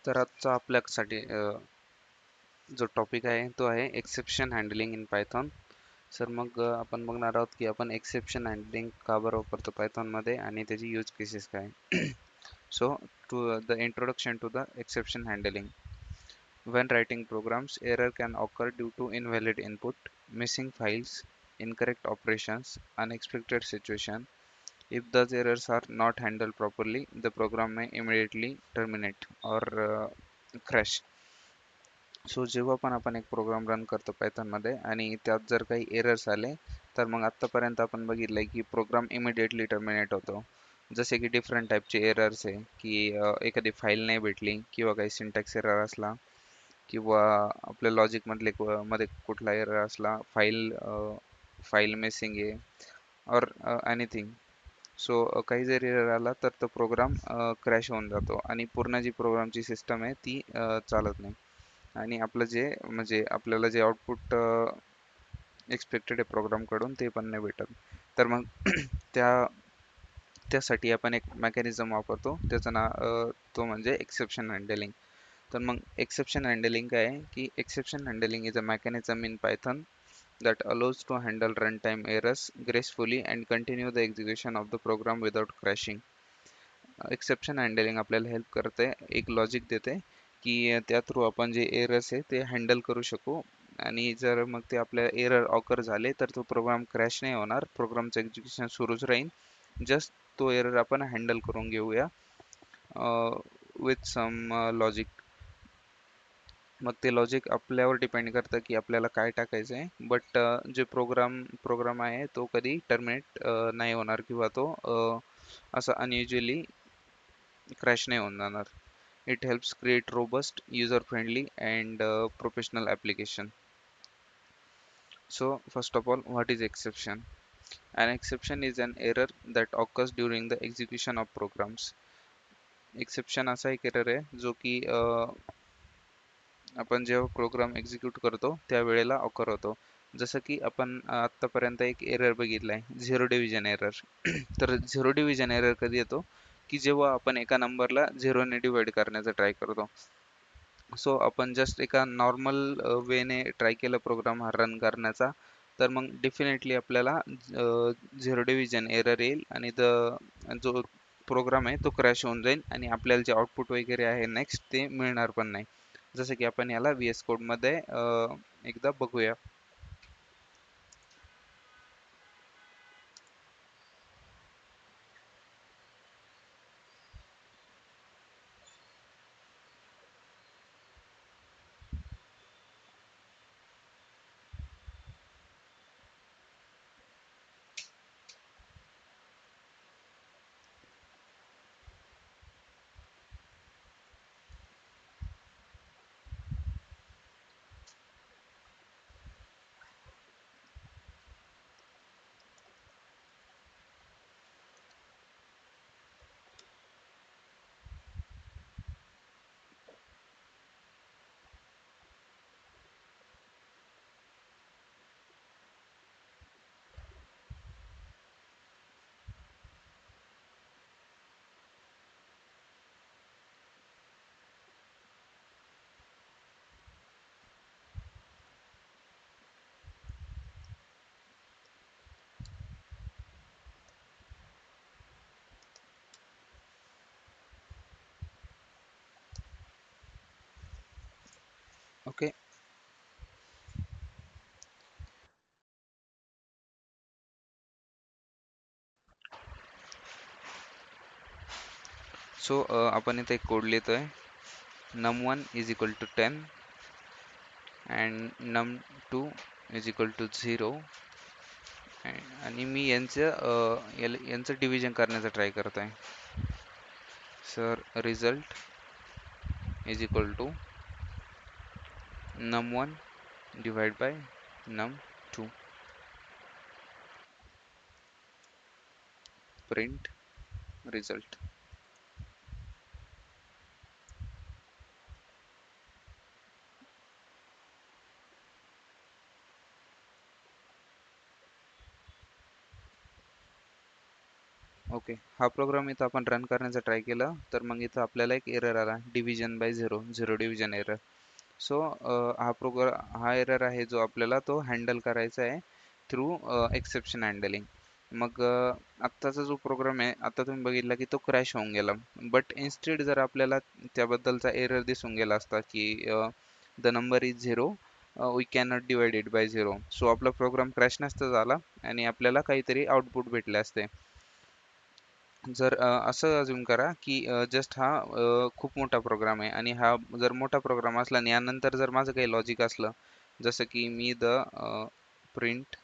तर आजचा आपल्यासाठी जो टॉपिक आहे तो आहे exception handling in Python. Sir मग आपण बघणार आहोत की आपण एक्सेप्शन हँडलिंग का बरं वापरतो पायथॉनमध्ये आणि त्याची यूज केसेस काय. So to the introduction to the exception handling. When writing programs, error can occur due to invalid input, missing files, incorrect operations, unexpected situation. If those errors are not handled properly, the program may immediately terminate or crash. So जेव्हा पण आपण एक program run करतो पायथॉनमध्ये आणि त्यात जर काही errors आले तर मग आत्तापर्यंत आपण बघितलंय की प्रोग्राम इमिडिएटली टर्मिनेट होतो. जसे की डिफरंट टाईपचे एरर्स आहे की एखादी फाईल नाही भेटली किंवा काही सिंटॅक्स एरर असला किंवा आपल्या लॉजिकमधले मध्ये कुठला एरर असला, फाईल मिसिंग आहे और एनिथिंग. सो काही जरी एरर आला तर तो प्रोग्राम क्रॅश होऊन जातो आणि पूर्ण जी प्रोग्रामची सिस्टम आहे ती चालत नाही आणि आपलं जे म्हणजे आपल्याला जे आउटपुट एक्सपेक्टेड आहे प्रोग्रामकडून ते पण नाही भेटत. तर मग त्या त्यासाठी आपण एक मेकॅनिझम वापरतो त्याचं नाव तो म्हणजे एक्सेप्शन हँडलिंग. तर मग एक्सेप्शन हँडलिंग काय आहे की exception handling is a mechanism in Python that allows to handle runtime errors gracefully and continue the execution of the program without crashing. Exception handling आपल्याला हेल्प करते, एक लॉजिक देते की त्या थ्रू आपण जे एरर्स आहे ते हँडल करू शकू आणि जर मग ते आपल्या एरर ऑकर झाले तर तो प्रोग्राम क्रॅश नाही होणार, प्रोग्रामचं एक्झिक्युशन सुरूच राहील. जस्ट तो एरर आपण हँडल करून घेऊया विथ सम लॉजिक. मग ते लॉजिक आपल्यावर डिपेंड करतं की आपल्याला काय टाकायचं आहे, बट जे प्रोग्राम आहे तो कधी टर्मिनेट नाही होणार किंवा तो असं अनयुज्युअली क्रॅश नाही होऊन जाणार. It helps create robust, user friendly and professional application. So first of all, what is exception? An exception is an error that occurs during the execution of programs. Exception असा एक एरर आहे जो की आपण जेव्हा प्रोग्राम एक्झिक्यूट करतो त्यावेळेला occur होतो. जसं की आपण आत्तापर्यंत एक एरर बघितलाय, झिरो डिव्हिजन एरर. तर झिरो डिव्हिजन एरर कधी येतो की जेव्हा आपण एका नंबरला झिरोने डिवाइड करण्याचा ट्राय करतो. सो आपण जस्ट एका नॉर्मल वेने ट्राय केलं प्रोग्राम हा रन करण्याचा तर मग डेफिनेटली आपल्याला झिरो डिव्हिजन एरर येईल आणि जो प्रोग्राम आहे तो क्रॅश होऊन जाईल आणि आपल्याला जे आउटपुट वगैरे आहे नेक्स्ट ते मिळणार पण नाही. जसं की आपण याला VS कोडमध्ये एकदा बघूया. ओके. सो आपण इथे एक कोड लिहितोय, num1 is equal to 10 and num2 is equal to 0 आणि मी यांचं डिव्हिजन करण्याचा ट्राय करत आहे. Sir result is equal to num1 divide by num2. Print result. Okay, हा प्रोग्राम इथं आपण रन करण्याचा ट्राय केला तर मग इथं आपल्याला एक एरर आला, division by zero, zero division error. So हा एरर आहे जो आपल्याला तो हँडल करायचा आहे थ्रू एक्सेप्शन हँडलिंग. मग आत्ताचा जो प्रोग्राम आहे, आता तुम्ही बघितला की तो क्रॅश होऊन गेला. बट इन्स्टेड जर आपल्याला त्याबद्दलचा एरर दिसून गेला असता की the number is zero, we cannot divide it by zero, so आपला प्रोग्राम क्रॅश नसता झाला आणि आपल्याला काहीतरी आउटपुट भेटले असते. जर असं अज्युम करा की जस्ट हा खूप मोठा प्रोग्राम आहे आणि हा जर मोठा प्रोग्राम असला आणि यानंतर जर माझं काही लॉजिक असलं, जसं की मी print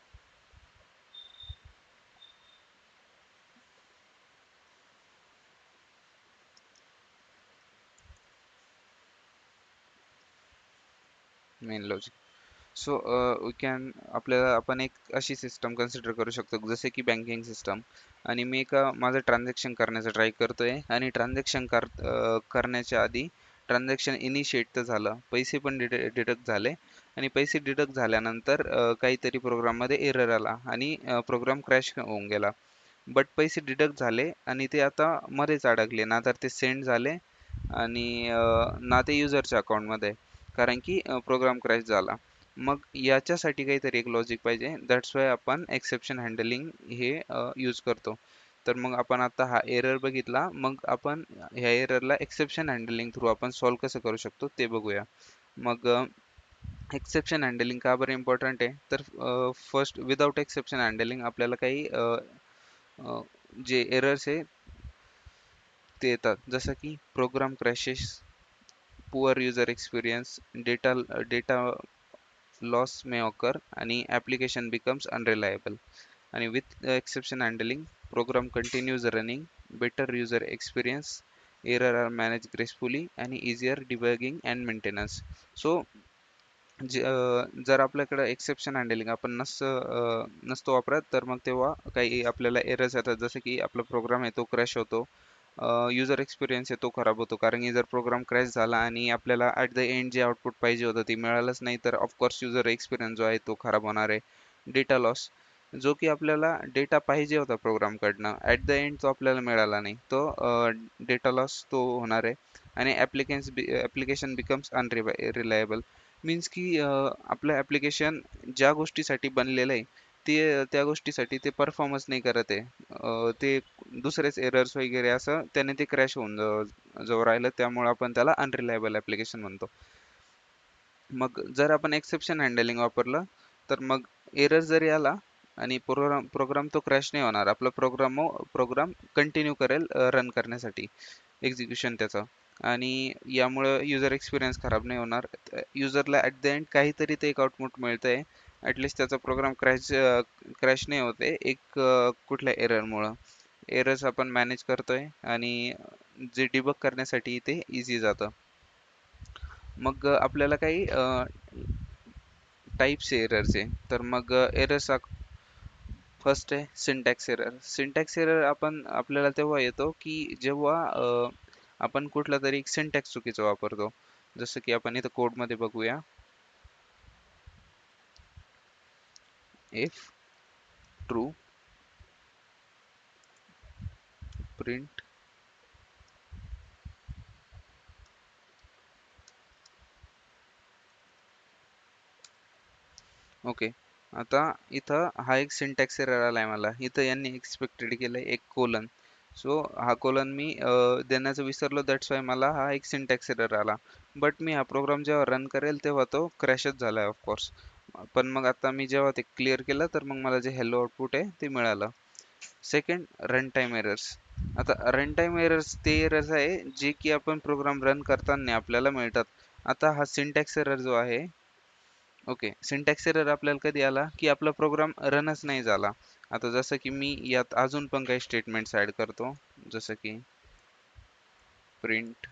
main logic. So we can आपल्याला आपण एक अशी सिस्टम कन्सिडर करू शकतो जसे की बँकिंग सिस्टम, आणि मी माझं ट्रान्झॅक्शन करण्याचा ट्राय करतोय आणि ट्रान्झॅक्शन करण्याच्या आधी ट्रान्झॅक्शन इनिशिएट तर झालं, पैसे पण डिडक्ट झाले आणि पैसे डिडक्ट झाल्यानंतर काहीतरी प्रोग्राममध्ये एरर आला आणि प्रोग्राम क्रॅश होऊन गेला. बट पैसे डिडक्ट झाले आणि ते आता मध्येच अडकले, ना तर ते सेंड झाले आणि ना ते युजरच्या अकाउंटमध्ये, कारण की प्रोग्राम क्रॅश झाला. मग याच्यासाठी काहीतरी एक लॉजिक पाहिजे. दॅट्स वाय आपण एक्सेप्शन हँडलिंग हे यूज करतो. तर मग आपण आता हा एरर बघितला, मग आपण ह्या एररला एक्सेप्शन हँडलिंग थ्रू आपण सॉल्व्ह कसं करू शकतो ते बघूया. मग एक्सेप्शन हँडलिंग का बरं इम्पॉर्टंट आहे, तर फर्स्ट विदाउट एक्सेप्शन हँडलिंग आपल्याला काही जे एरर्स आहे ते येतात, जसं की program crashes, poor user experience, data data loss may occur आणि ॲप्लिकेशन बिकम्स अनरिलायबल. आणि with exception handling program continues running, better user experience, error are manage gracefully आणि easier debugging and maintenance. So जर आपल्याकडे exception handling आपण नसतो वापरत, तर मग तेव्हा काही आपल्याला एरर्स येतात, जसं की आपला प्रोग्राम आहे तो क्रॅश होतो, युजर एक्सपिरियन्स आहे तो खराब होतो, कारण की जर प्रोग्राम क्रॅश झाला आणि आपल्याला ॲट द एंड जे आउटपुट पाहिजे होतं ते मिळालंच नाही, तर ऑफकोर्स युजर एक्सपिरियन्स जो आहे तो खराब होणार आहे. डेटा लॉस, जो की आपल्याला डेटा पाहिजे होता प्रोग्रामकडनं, ॲट द एंड तो आपल्याला मिळाला नाही, तो डेटा लॉस तो होणार आहे. आणि ॲप्लिकेशन बिकम्स अनरिलायबल, मीन्स की आपलं ॲप्लिकेशन ज्या गोष्टीसाठी बनलेलं आहे ते त्या गोष्टीसाठी ते परफॉर्मन्स नाही करत आहे. ते दुसरेच एरर्स वगैरे असं त्याने ते क्रॅश होऊन जवळ राहिलं, त्यामुळे आपण त्याला अनरिलायबल ॲप्लिकेशन म्हणतो. मग जर आपण एक्सेप्शन हँडलिंग वापरलं तर मग एरर जरी आला आणि प्रोग्राम तो क्रॅश नाही होणार, आपला प्रोग्राम कंटिन्यू करेल रन करण्यासाठी एक्झिक्युशन त्याचं, आणि यामुळं युजर एक्सपिरियन्स खराब नाही होणार. युजरला ॲट द एंड काहीतरी ते एक आउटपुट मिळतंय, ॲटलिस्ट त्याचा प्रोग्राम क्रॅश नाही होते एक कुठल्या एररमुळं. एरर्स आपण मॅनेज करतोय आणि जे डिबग करण्यासाठी ते इझी जातं. मग आपल्याला काही टाईप्स एररचे, तर मग एरर्स फर्स्ट आहे सिंटॅक्स एरर. सिंटॅक्स एरर आपल्याला तेव्हा येतो की जेव्हा आपण कुठला तरी एक सिंटॅक्स चुकीचा वापरतो. जसं की आपण इथं कोडमध्ये बघूया, इफ ट्रू प्रिंट. ओके, आता इथं हा एक सिंटॅक्स एरर आलाय मला. इथं यांनी एक्सपेक्टेड केलंय एक कोलन, सो हा कोलन मी देण्याचं विसरलो, दॅट्स वाय मला हा एक सिंटॅक्स एरर आला. बट मी हा प्रोग्राम जेव्हा रन करेल तेव्हा तो क्रॅशच झालाय ऑफकोर्स. पण मग आता मी जेव्हा ते क्लिअर केलं तर मग मला जे हेल्लो आउटपुट आहे ते मिळालं. Second, run time errors. आता रन टाइम एरर्स ते एरर्स आहे जे की आपण प्रोग्राम रन करताना आपल्याला मिळतात. आता हा सिंटॅक्स एरर जो आहे, ओके, सिंटॅक्स एरर आपल्याला कधी आला की आपला प्रोग्राम रनच नाही झाला. आता जसं की मी यात अजून पण काही स्टेटमेंट्स ऍड करतो, जसं की प्रिंट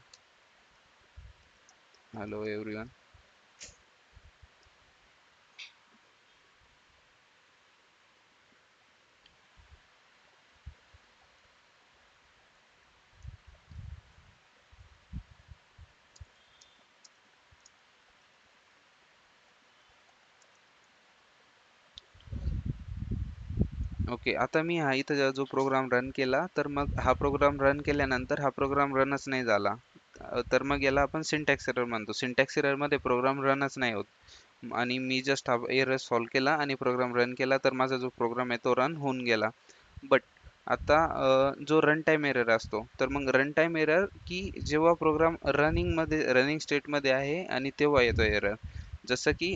हॅलो एव्हरीवन. ओके, आता मी हा इथं जो प्रोग्राम रन केला, तर मग हा प्रोग्राम रन केल्यानंतर हा प्रोग्राम रनच नाही झाला. तर मग याला आपण सिंटॅक्स एरर म्हणतो. सिंटॅक्स एरर मध्ये प्रोग्राम रनच नाही होत. आणि मी जस्ट हा एरर सॉल्व केला आणि प्रोग्राम रन केला, तर माझा जो प्रोग्राम आहे तो रन होऊन गेला. बट आता जो रन टाइम एरर असतो, तर मग रन टाइम एरर की जेव्हा प्रोग्राम रनिंग स्टेट मध्ये आहे आणि तेव्हा येतो एरर. जसं की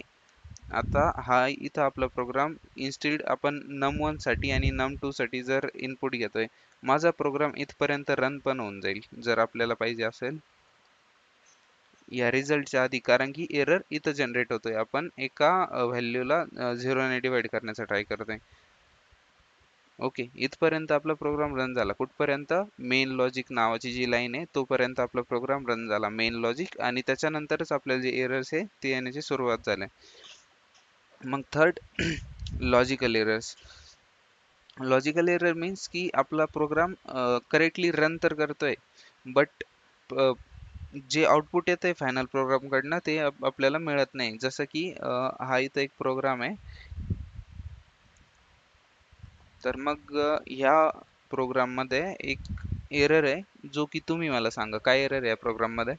आता हा इथं आपला प्रोग्राम इन्स्टेड आपण num1 साठी आणि num2 साठी जर इनपुट घेतोय, माझा प्रोग्राम इथपर्यंत रन पण होऊन जाईल जर आपल्याला पाहिजे असेल या रिझल्टच्या आधी, कारण की एरर इथं जनरेट होतोय. आपण एका व्हॅल्यूला 0 ने डिवाइड करण्याचा ट्राय करतोय. ओके, इथपर्यंत आपला प्रोग्राम रन झाला. कुठपर्यंत? मेन लॉजिक नावाची जी लाईन आहे तोपर्यंत आपला प्रोग्राम रन झाला, मेन लॉजिक. आणि त्याच्यानंतरच आपल्याला जे एरर्स आहे ते येण्याची सुरुवात झाली. मग third logical errors. Logical error means की आपला प्रोग्राम करेक्टली रन तर करतोय, बट जे आउटपुट येत आहे फायनल प्रोग्राम कडनं ते आपल्याला मिळत नाही. जसं की हा इथं एक प्रोग्राम आहे, तर मग ह्या प्रोग्राम मध्ये एक एरर आहे जो की तुम्ही मला सांगा काय एरर आहे या प्रोग्राम मध्ये.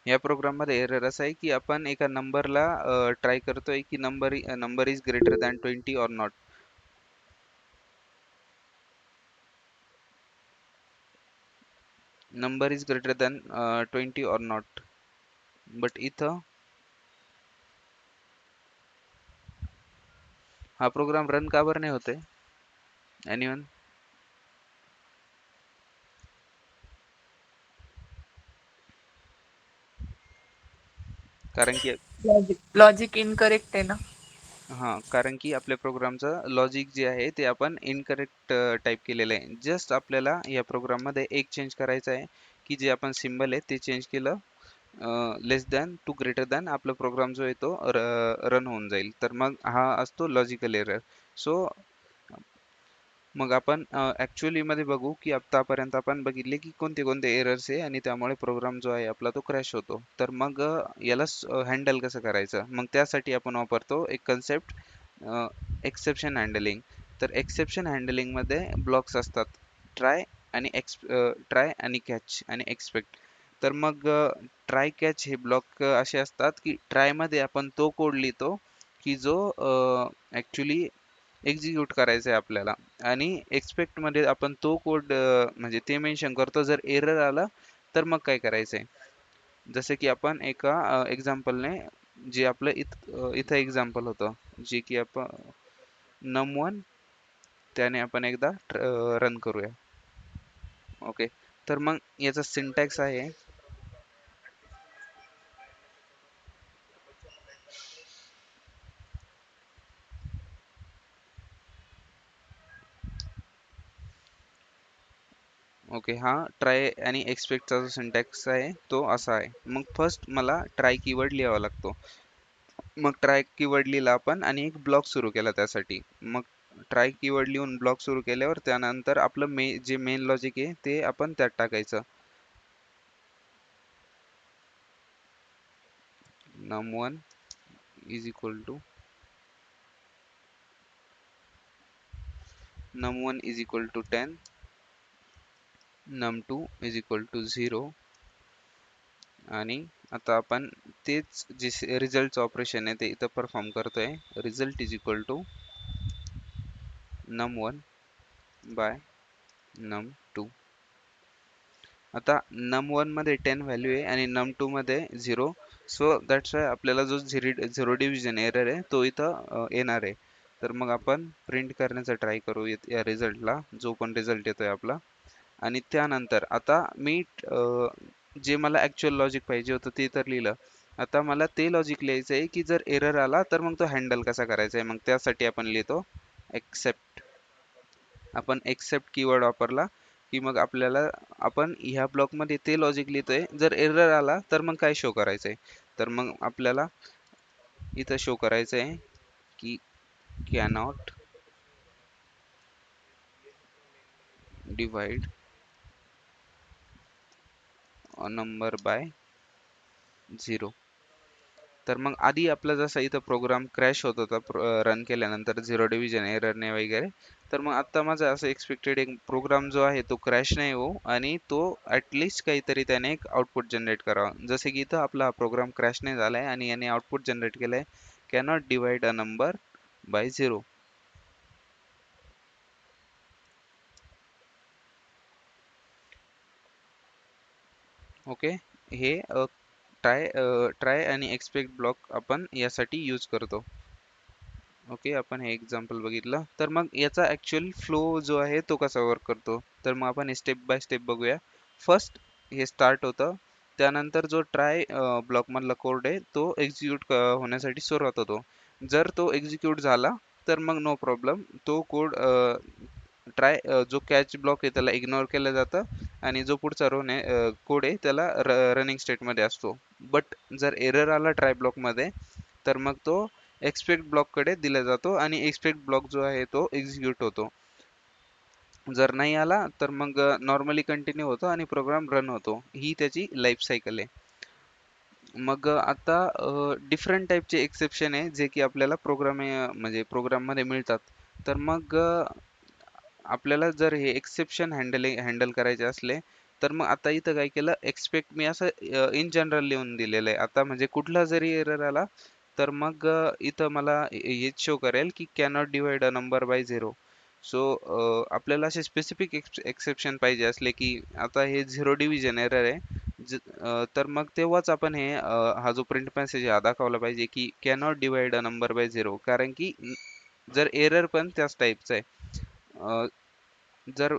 या प्रोग्राम मध्ये एरर असा आहे की आपण एका नंबरला ट्राय करतोय की number is greater than 20 or not. Number is greater than 20 or not. But इथं हा प्रोग्राम रन का बरं नाही होते? एनीवन? कारण की लॉजिक इनकरेक्ट आहे ना. हां, कारण की आपल्या प्रोग्रामचं लॉजिक जे आहे ते आपण इनकरेक्ट टाइप केलेलं आहे. जस्ट आपल्याला या प्रोग्राममध्ये एक चेंज करायचं आहे की जे आपण सिम्बल आहे ते चेंज केलं लेस दॅन टू ग्रेटर दॅन, आपला प्रोग्राम जो आहे तो रन होऊन जाईल. तर मग हा असतो लॉजिकल एरर. सो मग आपण ॲक्चुअली मध्ये बघू की आतापर्यंत आपण बघितले की कोणते कोणते एरर्स आहे आणि त्यामुळे प्रोग्राम जो आहे आपला तो क्रॅश होतो. तर मग याला हँडल कसं करायचं? मग त्यासाठी आपण वापरतो एक कन्सेप्ट, एक्सेप्शन हँडलिंग. तर एक्सेप्शन हँडलिंगमध्ये ब्लॉक्स असतात, ट्राय आणि ट्राय आणि कॅच आणि एक्सपेक्ट. तर मग ट्राय कॅच हे ब्लॉक असे असतात की ट्रायमध्ये आपण तो कोड लिहितो की जो ॲक्च्युली एक्झिक्यूट करायचा आहे आपल्याला, आणि एक्सपेक्ट मध्ये आपण तो कोड म्हणजे ते मेन्शन करतो जर एरर आला तर मग काय करायचंय. जसं की आपण एका एक्झाम्पलने, जे आपलं इथं एक्झाम्पल होतं जे की आपण num1, त्याने आपण एकदा रन करूया. ओके, तर मग याचा सिंटॅक्स आहे. ओके, हा ट्राय आणि एक्सपेक्टचा जो सिंटॅक्स आहे तो असा आहे. मग फर्स्ट मला ट्राय कीवर्ड लिहावा लागतो. मग ट्राय कीवर्ड लिहिला आपण आणि एक ब्लॉक सुरू केला त्यासाठी. मग ट्राय कीवर्ड लिहून ब्लॉक सुरू केल्यावर त्यानंतर आपलं जे मेन लॉजिक आहे ते आपण त्यात टाकायचं. num1 is equal to num1 is equal to 10, num2 is equal to 0. आणि आता आपण तेच जे रिझल्टचं ऑपरेशन आहे ते इथं परफॉर्म करतोय. Result is equal to num1 by num2. आता num1 मध्ये 10 व्हॅल्यू आहे आणि num2 मध्ये 0. सो दॅट्स वाय आपल्याला जो झिरो डिव्हिजन एरर आहे तो इथं येणार आहे. तर मग आपण प्रिंट करण्याचा ट्राय करू या रिझल्टला, जो पण रिझल्ट येतोय आपला. आणि त्यानंतर आता मी जे मला ॲक्च्युअल लॉजिक पाहिजे होतं ते तर लिहिलं, आता मला ते लॉजिक लिहायचं आहे की जर एरर आला तर मग तो हँडल कसा करायचा आहे. मग त्यासाठी आपण लिहितो एक्सेप्ट. आपण एक्सेप्ट कीवर्ड वापरला की मग आपल्याला आपण ह्या ब्लॉकमध्ये ते लॉजिक लिहितोय, जर एरर आला तर मग काय शो करायचंय. तर मग आपल्याला इथं शो करायचं आहे की cannot divide a number by 0. तर मग आधी आपला जसा इथं प्रोग्राम क्रॅश होत होता रन केल्यानंतर झिरो डिव्हिजन एररने वगैरे, तर मग आता माझं असं एक्सपेक्टेड एक प्रोग्राम जो आहे तो क्रॅश नाही हो आणि तो ॲटलिस्ट काहीतरी त्याने एक आउटपुट जनरेट करावा. जसे की इथं आपला हा प्रोग्राम क्रॅश नाही झालाय आणि याने आउटपुट जनरेट केलंय cannot divide a number by 0. Okay, हे ट्राय आणि एक्सपेक्ट ब्लॉक आपण यासाठी यूज करतो. ओके, आपण हे एक्झाम्पल बघितलं. तर मग याचा ॲक्च्युअल फ्लो जो आहे तो कसा वर्क करतो, तर मग आपण स्टेप बाय स्टेप बघूया. फर्स्ट हे स्टार्ट होतं, त्यानंतर जो ट्राय ब्लॉकमधला कोड आहे तो एक्झिक्यूट होण्यासाठी सुरुवात होतो. जर तो एक्झिक्यूट झाला तर मग नो प्रॉब्लेम, तो कोड ट्राय जो कॅच ब्लॉक आहे त्याला इग्नोर केलं जातं आणि जो पुढचा कोड आहे त्याला रनिंग स्टेटमध्ये असतो. बट जर एरर आला ट्राय ब्लॉकमध्ये तर मग तो एक्सपेक्ट ब्लॉककडे दिला जातो आणि एक्सपेक्ट ब्लॉक जो आहे तो एक्झिक्यूट होतो. जर नाही आला तर मग नॉर्मली कंटिन्यू होतो आणि प्रोग्राम रन होतो. ही त्याची लाईफ सायकल आहे. मग आता डिफरंट टाईपचे एक्सेप्शन आहे जे की आपल्याला म्हणजे प्रोग्राममध्ये मिळतात. तर मग आपल्याला जर हे एक्सेप्शन हँडल करायचे असले तर मग आता इथं काय केलं, एक्सपेक्ट मी असं इन जनरल लिहून दिलेलं आहे. आता म्हणजे कुठला जरी एरर आला तर मग इथं मला हेच शो करेल की cannot divide a number by 0. So आपल्याला असे स्पेसिफिक एक्सेप्शन पाहिजे असले की आता हे झिरो डिव्हिजन एरर आहे, तर मग तेव्हाच आपण हा जो प्रिंट मेसेज हा दाखवला पाहिजे की cannot divide a number by 0. कारण की जर एरर पण त्याच टाईपचा आहे. जर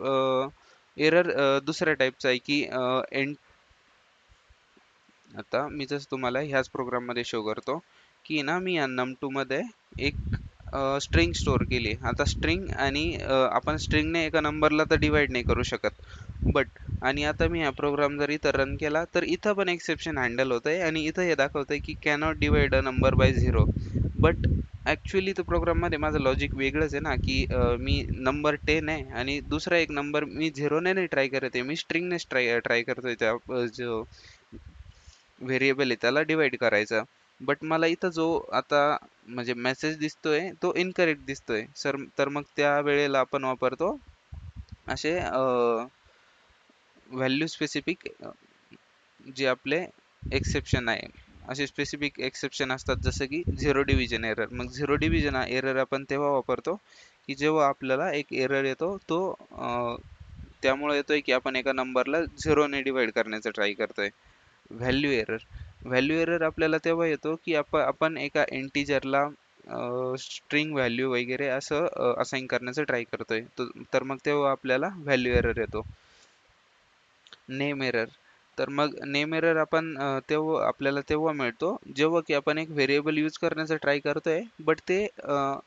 एरर दुसऱ्या टाईपचा आहे की आता मी जसं तुम्हाला ह्याच प्रोग्राममध्ये शो करतो की ना मी या num2 मध्ये एक स्ट्रिंग स्टोअर केली. आता स्ट्रिंग आणि आपण स्ट्रिंगने एका नंबरला तर डिवाइड नाही करू शकत. बट आणि आता मी हा प्रोग्राम जर इथं रन केला तर इथं पण एक्सेप्शन हँडल होत आहे आणि इथं हे दाखवत आहे की cannot divide a number by 0. But actually तो प्रोग्राममध्ये माझं लॉजिक वेगळंच आहे ना की मी नंबर 10 आहे आणि दुसरा एक नंबर मी 0ने नाही ट्राय करत आहे, मी स्ट्रिंगनेच ट्राय करतोय त्या जो व्हेरिएबल आहे त्याला डिवाइड करायचा. बट मला इथं जो आता म्हणजे मेसेज दिसतोय तो इनकरेक्ट दिसतोय सर. तर मग त्या वेळेला आपण वापरतो असे व्हॅल्यू स्पेसिफिक जे आपले एक्सेप्शन आहे. असे स्पेसिफिक एक्सेप्शन असतात जसं की झिरो डिव्हिजन एरर. मग झिरो डिव्हिजन एरर आपण तेव्हा वापरतो की जेव्हा आपल्याला एक एरर येतो तो त्यामुळे येतोय की आपण एका नंबरला झिरोने डिवाइड करण्याचा ट्राय करतोय. व्हॅल्यू एरर आपल्याला तेव्हा येतो की आपण एका इंटिजरला स्ट्रिंग व्हॅल्यू वगैरे असं असाइन करण्याचं ट्राय करतोय. तर मग तेव्हा आपल्याला व्हॅल्यू एरर येतो. नेम एरर, तर मग नेम एरर आपण तेव्हा आपल्याला तेव्हा मिळतो जेव्हा की आपण एक व्हेरिएबल यूज करण्याचा ट्राय करतोय बट ते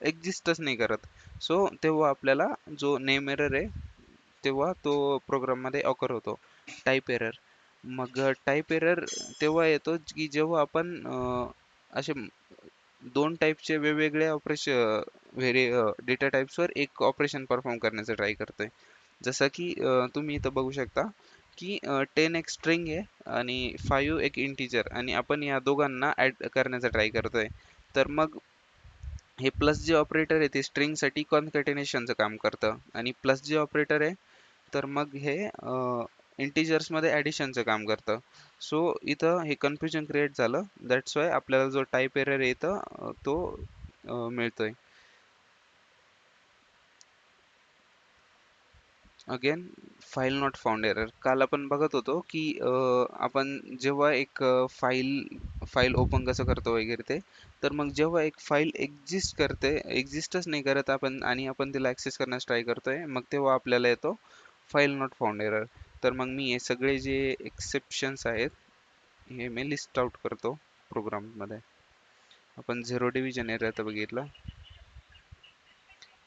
एक्झिस्टच नाही करत. सो तेव्हा आपल्याला जो नेम एरर आहे तेव्हा तो प्रोग्राममध्ये ऑकर होतो. टाईप एरर, मग टाईप एरर तेव्हा येतो की जेव्हा आपण असे दोन टाईपचे वेगवेगळे ऑपरेशन डेटा टाईप्सवर एक ऑपरेशन परफॉर्म करण्याचा ट्राय करतोय. जसं की तुम्ही इथं बघू शकता की 10 एक स्ट्रिंग आहे आणि 5 एक इंटिजर आणि आपण या दोघांना ऍड करण्याचा ट्राय करतोय. तर मग हे प्लस जे ऑपरेटर आहे ते स्ट्रिंगसाठी कॉन्कॅटिनेशनचं काम करतं आणि प्लस जे ऑपरेटर आहे तर मग हे इंटिजर्समध्ये ॲडिशनचं काम करतं. सो इथं हे कन्फ्युजन क्रिएट झालं. दॅट्स वाय आपल्याला जो टाईप एरर येतं तो मिळतोय. Again file not found error. काल आपण बघत होतो की आपण जेव्हा एक फाईल ओपन कसं करतो वगैरे ते, तर मग जेव्हा एक फाईल एक्झिस्टच नाही करत आपण आणि आपण तिला ॲक्सेस करण्यास ट्राय करतोय मग तेव्हा आपल्याला येतो फाईल नॉट फाउंड एरर. तर मग मी हे सगळे जे एक्सेप्शन्स आहेत हे मी लिस्ट आउट करतो. प्रोग्राम मध्ये आपण झिरो डिव्हिजन एरर तर बघितला.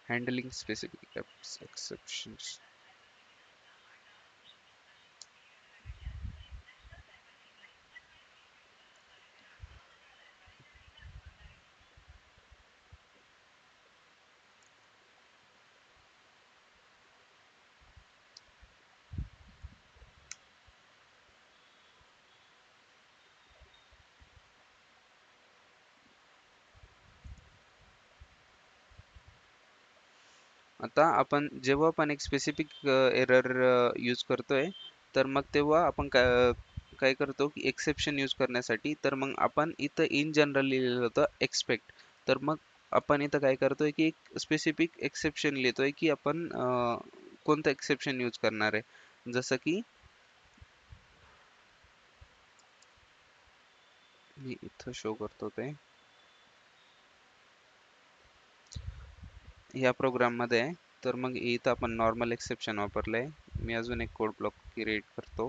Handling specific exceptions. आता आपण जेव्हा पण एक स्पेसिफिक एरर यूज करतोय, तर मग तेव्हा आपण काय करतो की एक्सेप्शन यूज करण्यासाठी, तर मग आपण इथं इन जनरल लिहिलेलं होतं एक्सपेक्ट. तर मग आपण इथं काय करतोय की एक स्पेसिफिक एक्सेप्शन लिहितोय की आपण कोणतं एक्सेप्शन यूज करणार आहे. जसं की मी इथं शो करतो ते ह्या प्रोग्राम मध्ये आहे. तर मग इथं आपण नॉर्मल एक्सेप्शन वापरलंय. मी अजून एक कोड ब्लॉक क्रिएट करतो.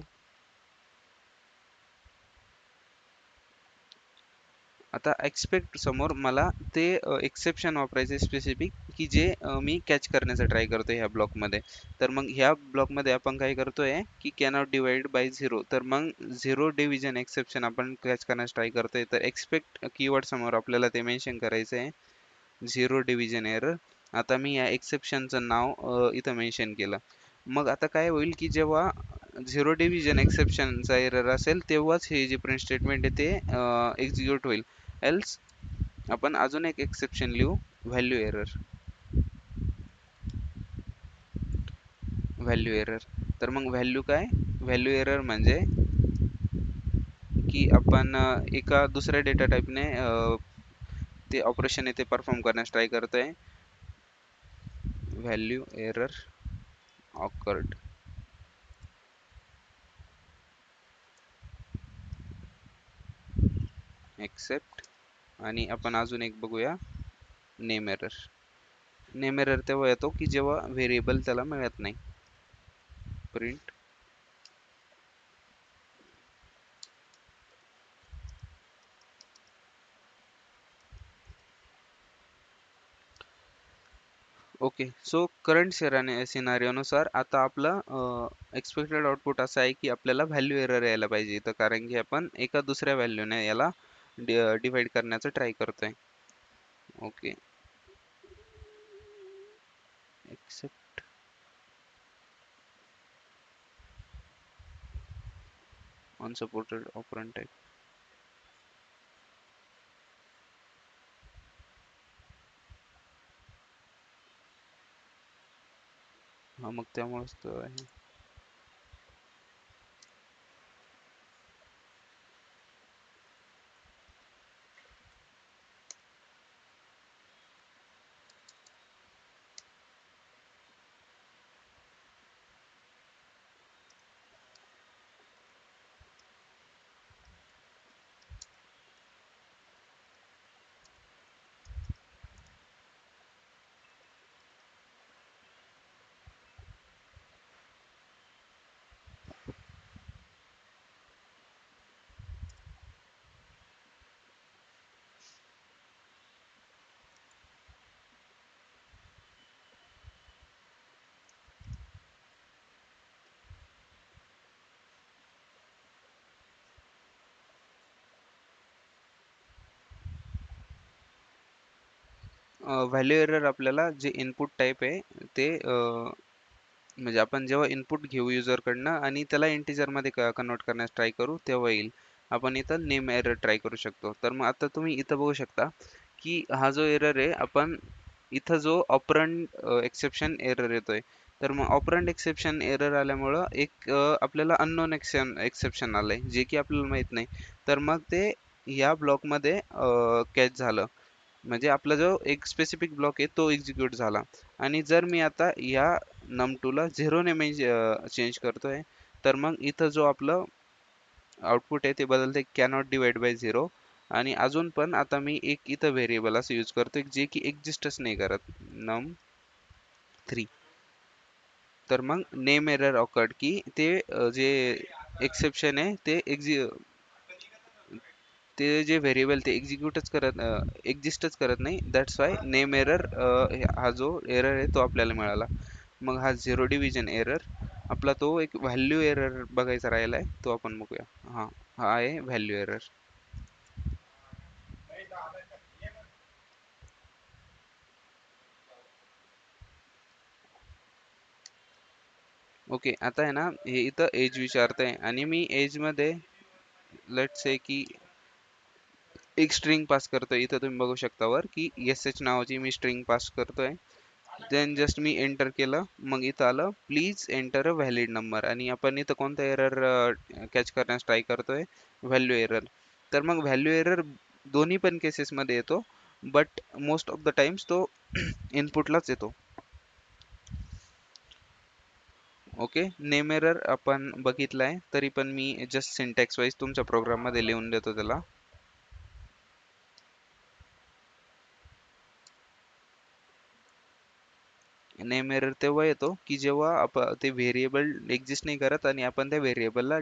आता एक्सपेक्ट समोर मला ते एक्सेप्शन वापरायचे स्पेसिफिक की जे मी कॅच करण्याचा ट्राय करतोय ह्या ब्लॉकमध्ये. तर मग ह्या ब्लॉकमध्ये आपण काय करतोय की कॅनॉट डिवाइड बाय झिरो. तर मग झिरो डिव्हिजन एक्सेप्शन आपण कॅच करण्याचा ट्राय करतोय. तर एक्सपेक्ट कीवर्ड समोर आपल्याला ते मेन्शन करायचं आहे, झिरो डिव्हिजन एरर. आता मी या एक्सेप्शनचं नाव इथं मेन्शन केलं. मग आता काय होईल की जेव्हा झिरो डिव्हिजन एक्सेप्शनचा एरर असेल तेव्हाच हे जे प्रिंट स्टेटमेंट आहे ते एक्झिक्यूट होईल. एल्स आपण अजून एक एक्सेप्शन लिहू, व्हॅल्यू एरर. Value error. तर मग व्हॅल्यू काय, व्हॅल्यू एरर म्हणजे की आपण एका दुसऱ्या डेटा टाईपने ते ऑपरेशन आहे ते परफॉर्म करण्यास ट्राय करतोय. Value error awkward. एक्सेप्ट. आणि आपण अजून एक बघूया, नेम एरर. नेम एरर तेव्हा येतो की जेव्हा व्हेरिएबल त्याला मिळत नाही. Print okay. सो करंट सिनारिओनुसार आता आपलं एक्सपेक्टेड आउटपुट असं आहे की आपल्याला व्हॅल्यू एरर यायला पाहिजे इथं, कारण की आपण एका दुसऱ्या व्हॅल्यूने याला डिवाइड करण्याचा ट्राय करतोय. Okay. Except unsupported operand type. हा मग त्यामुळेच तर आहे. व्हॅल्यू एरर आपल्याला जे इनपुट टाईप आहे ते म्हणजे आपण जेव्हा इनपुट घेऊ युजरकडनं आणि त्याला इंटिजर मध्ये कन्वर्ट करण्यास ट्राय करू तेव्हा येईल. आपण इथं नेम एरर ट्राय करू शकतो. तर मग आता तुम्ही इथं बघू शकता की हा जो एरर आहे, आपण इथं जो ऑपरंड एक्सेप्शन एरर येतोय. तर मग ऑपरंड एक्सेप्शन एरर आल्यामुळं एक आपल्याला अननोन एक्सेप्शन आलंय जे की आपल्याला माहित नाही. तर मग ते या ब्लॉकमध्ये कॅच झालं. म्हणजे आपला जो एक स्पेसिफिक ब्लॉक आहे तो एक्झिक्यूट झाला. आणि जर मी आता या num2 ला 0 ने चेंज करतोय, तर मग इथं जो आपलं आउटपुट आहे ते बदलते कॅनॉट डिवाइड बाय 0. आणि अजून पण आता मी एक इथं व्हेरिएबल असं यूज करतोय जे की एक्झिस्टच नाही करत, num3. तर मग नेम एरर ऑकर्ड की ते जे एक्सेप्शन आहे ते ते जे व्हेरिएबल ते एक्झिस्टच करत नाही. दॅट्स वाय नेम एरर हा जो एरर आहे तो आपल्याला मिळाला. मग हा झिरो डिव्हिजन एरर आपला तो एक व्हॅल्यू एरर बघायचा राहिलाय, तो आपण बघूया. हा हा आहे व्हॅल्यू एरर. ओके, आता आहे ना हे इथं एज विचारतंय आणि मी एज मध्ये लेट से की एक स्ट्रिंग पास करतोय. इथं तुम्ही बघू शकता वर की एस एच नावाची मी स्ट्रिंग पास करतोय. देन जस्ट मी एंटर केलं, मग इथं आलं please enter a valid number, आणि आपण इथं कोणता एरर कॅच करण्यास ट्राय करतोय, व्हॅल्यू एरर. तर मग व्हॅल्यू एरर दोन्ही पण केसेस मध्ये येतो, but most of the times तो इनपुटलाच येतो. ओके, नेम एरर आपण बघितलाय, तरी पण मी जस्ट सिंटॅक्स वाईज तुमच्या प्रोग्राम मध्ये लिहून देतो त्याला. नेम एरर तेव्हा येतो की जेव्हा आपण ते व्हेरिएबल एक्झिस्ट नाही करत आणि आपण त्या व्हेरिएबलला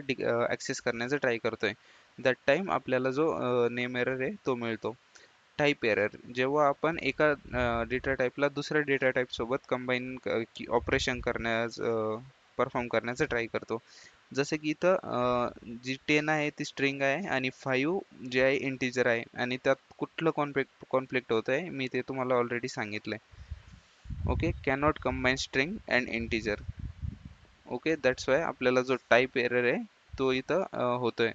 ऍक्सेस करण्याचा ट्राय करतोय, दॅट टाइम आपल्याला जो नेम एरर आहे तो मिळतो. टाईप एरर जेव्हा आपण एका डेटा टाईपला दुसऱ्या डेटा टाईप सोबत कंबाईन ऑपरेशन करण्यास परफॉर्म करण्याचा ट्राय करतो. जसं की इथं जी 10 आहे ती स्ट्रिंग आहे आणि 5 जे आहे इंटिजर आहे, आणि त्यात कुठलं कॉन्फ्लिक्ट होत आहे मी ते तुम्हाला ऑलरेडी सांगितलंय. Okay, cannot combine string and integer. Okay, that's why आपल्याला जो टाईप एरर आहे तो इथं होतोय,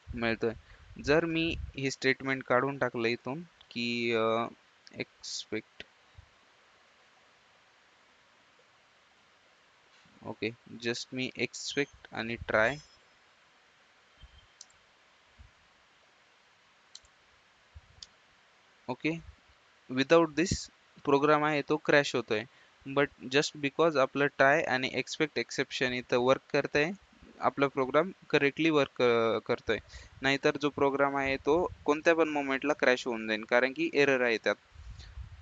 मिळतोय. जर मी हे स्टेटमेंट काढून टाकलं इथून की एक्सपेक्ट, ओके, जस्ट मी एक्सपेक्ट आणि ट्राय, ओके, विदाउट दिस प्रोग्राम आहे तो क्रॅश होतोय. बट जस्ट बिकॉज आपलं ट्राय आणि एक्सपेक्ट एक्सेप्शन इथं वर्क करतंय, आपला प्रोग्राम करेक्टली वर्क करतोय. नाहीतर जो प्रोग्राम आहे तो कोणत्या पण मोमेंटला क्रॅश होऊन जाईल, कारण की एरर आहे त्यात.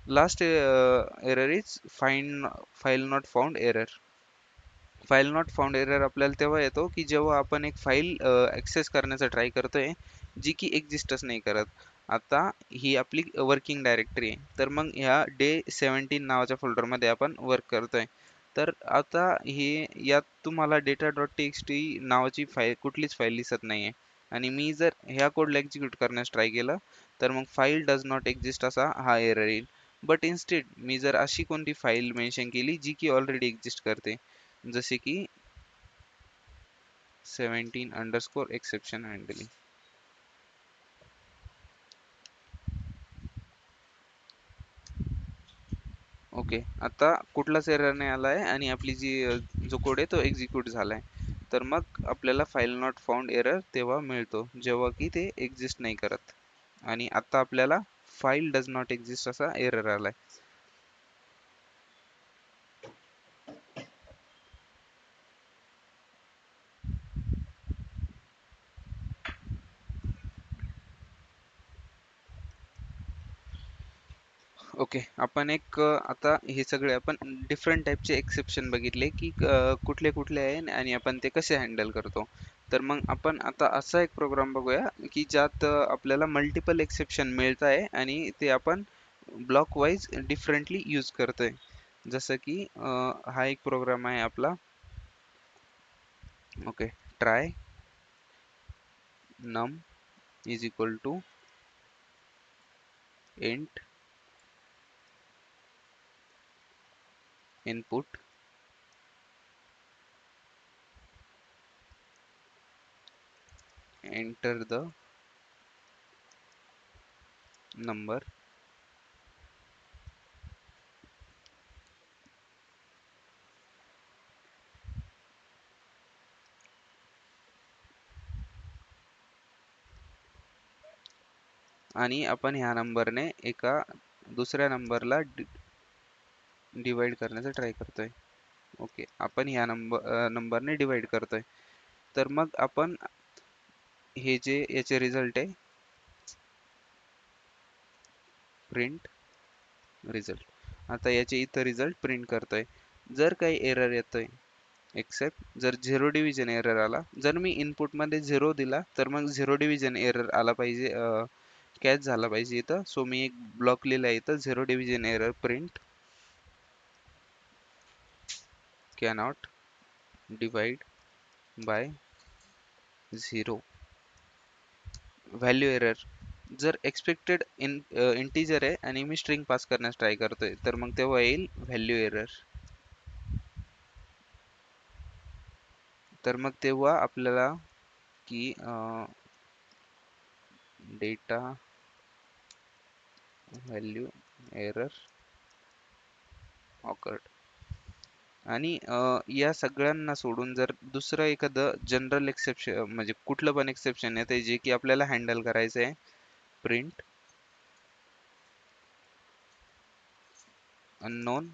Last error is file not found error. File not found error आपल्याला तेव्हा येतो की जेव्हा आपण एक फाईल ऍक्सेस करण्याचा ट्राय करतोय जी की एक्झिस्टच नाही करत. आता ही आपली वर्किंग डायरेक्टरी आहे, तर मग ह्या डे 17 नावाच्या फोल्डरमध्ये आपण वर्क करतोय. तर आता हे यात तुम्हाला डेटा डॉट टी नावाची फाईल, कुठलीच फाईल दिसत नाहीये, आणि मी जर ह्या कोडला एक्झिक्यूट करण्यास ट्राय केलं तर मग फाईल डज नॉट एक्झिस्ट असा हा एरर येईल. बट इन्स्टेड मी जर अशी कोणती फाईल मेन्शन केली जी की ऑलरेडी एक्झिस्ट करते, जसे की 17 exception handling. ओके, आता कुठलाच एरर नाही आलाय आणि आपली जी जो कोड आहे तो एक्झिक्यूट झालाय. तर मग आपल्याला फाईल नॉट फाउंड एरर तेव्हा मिळतो जेव्हा की ते एक्झिस्ट नाही करत, आणि आता आपल्याला फाईल डज नॉट एक्झिस्ट असा एरर आलाय. ओके, आपण एक आता हे सगळे आपण डिफरंट टाईपचे एक्सेप्शन बघितले की कुठले कुठले आहे आणि आपण ते कसे हँडल करतो. तर मग आपण आता असा एक प्रोग्राम बघूया की ज्यात आपल्याला मल्टिपल एक्सेप्शन मिळत आहे आणि ते आपण ब्लॉक वाईज डिफरंटली यूज करतोय. जसं की हा एक प्रोग्राम आहे आपला. Okay, try num is equal to int input enter the number, आणि आपण ह्या नंबरने एका दुसऱ्या नंबरला डिवाइड करण्याचा ट्राय करतोय. ओके, आपण ह्या नंबरने डिवाइड करतोय. तर मग आपण हे जे याचे रिझल्ट आहे प्रिंट रिझल्ट, आता याचे इथं रिझल्ट प्रिंट करतोय. जर काही एरर येतोय एक्सेप्ट जर झिरो डिव्हिजन एरर आला, जर मी इनपुट मध्ये 0 दिला तर मग झिरो डिव्हिजन एरर आला पाहिजे, कॅच झाला पाहिजे इथं. सो मी एक ब्लॉक लिहिला इथं, zero division error print cannot divide by 0 value error. जर एक्सपेक्टेड इंटिजर आहे आणि मी स्ट्रिंग पास करण्यास ट्राय करतोय तर मग तेव्हा येईल व्हॅल्यू एरर. तर मग तेव्हा आपल्याला की डेटा व्हॅल्यू एरर ऑकर्ड. आणि या सगळ्यांना सोडून जर दुसरं एखादं जनरल एक्सेप्शन म्हणजे कुठलं पण एक्सेप्शन येते जे की आपल्याला हँडल करायचं आहे, print unknown